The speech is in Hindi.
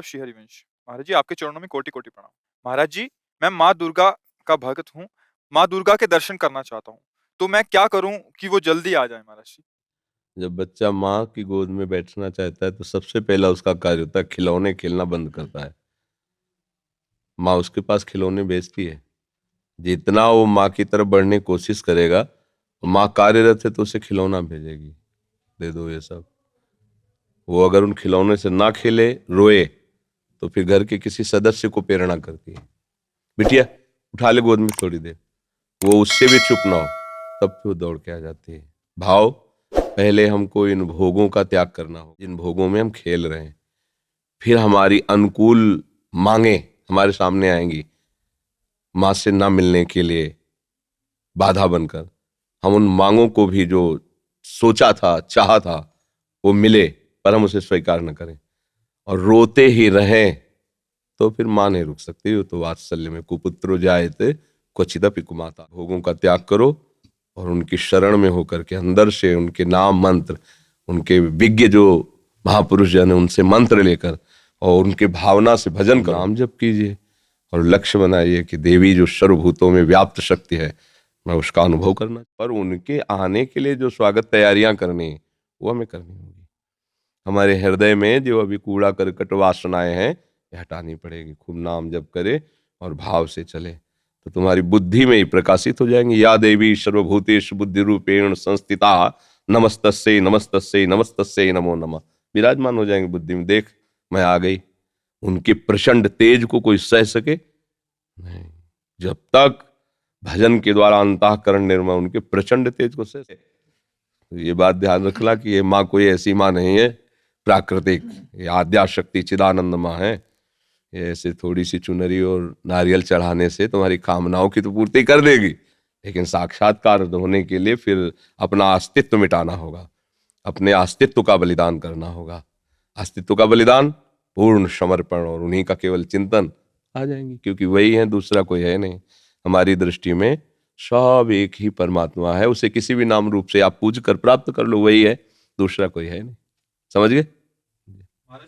श्री हरिवंश। महाराज जी, आपके चरणों में कोटि-कोटि प्रणाम। महाराज जी, मैं माँ दुर्गा का भक्त हूँ। माँ दुर्गा के दर्शन करना चाहता हूँ। तो मैं क्या करूँ कि वो जल्दी आ जाएँ महाराज जी? जब बच्चा माँ की गोद में बैठना चाहता है तो सबसे पहला उसका कार्य होता है खिलौने खेलना बंद करता है। माँ उसके पास खिलौने भेजती है। जितना वो माँ की तरफ बढ़ने की कोशिश करेगा, माँ कार्यरत है तो उसे खिलौना भेजेगी, दे दो ये सब। वो अगर उन खिलौने से ना खेले, रोए, तो फिर घर के किसी सदस्य को प्रेरणा करती है, बिटिया उठा ले गोद में थोड़ी देर। वो उससे भी चुप ना हो, तब फिर वो दौड़ के आ जाती है। भाव, पहले हमको इन भोगों का त्याग करना हो, जिन भोगों में हम खेल रहे हैं। फिर हमारी अनुकूल मांगे हमारे सामने आएंगी, माँ से ना मिलने के लिए बाधा बनकर। हम उन मांगों को भी जो सोचा था, चाहा था, वो मिले, पर हम उसे स्वीकार न करें और रोते ही रहें, तो फिर माँ नहीं रुक सकती। वो तो वात्सल्य में कुपुत्रो जायते क्वचिदपि कुमाता। भोगों का त्याग करो और उनकी शरण में होकर के अंदर से उनके नाम मंत्र, उनके विज्ञ जो महापुरुष जन है उनसे मंत्र लेकर और उनके भावना से भजन करो, नाम जप कीजिए और लक्ष्य बनाइए कि देवी जो सर्वभूतों में व्याप्त शक्ति है, मैं उसका अनुभव करना। पर उनके आने के लिए जो स्वागत तैयारियां करनी है वो हमें करनी होगी। हमारे हृदय में जो अभी कूड़ा करकट वासनाएं हैं, ये हटानी पड़ेगी। खूब नाम जप करे और भाव से चले तो तुम्हारी बुद्धि में ही प्रकाशित हो जाएंगी। या देवी सर्वभूतेषु बुद्धि रूपेण संस्थिता नमस्तस्यै नमस्तस्यै नमस्तस्यै नमो नमः। विराजमान हो जाएंगे बुद्धि में। देख, मैं आ गई। उनके प्रचंड तेज को कोई सह सके नहीं। जब तक भजन के द्वारा अंतःकरण निर्मल, उनके प्रचंड तेज को सह सके। ये बात ध्यान रखना कि ये माँ कोई ऐसी माँ नहीं है प्राकृतिक, ये आद्या शक्ति चिदानंद माँ है। ये ऐसे थोड़ी सी चुनरी और नारियल चढ़ाने से तुम्हारी कामनाओं की तो पूर्ति कर देगी, लेकिन साक्षात्कार होने के लिए फिर अपना अस्तित्व मिटाना होगा, अपने अस्तित्व का बलिदान करना होगा। अस्तित्व का बलिदान, पूर्ण समर्पण और उन्हीं का केवल चिंतन, आ जाएंगे, क्योंकि वही है, दूसरा कोई है नहीं। हमारी दृष्टि में सब एक ही परमात्मा है। उसे किसी भी नाम रूप से आप पूज कर प्राप्त कर लो, वही है, दूसरा कोई है नहीं। समझ गए? महाराज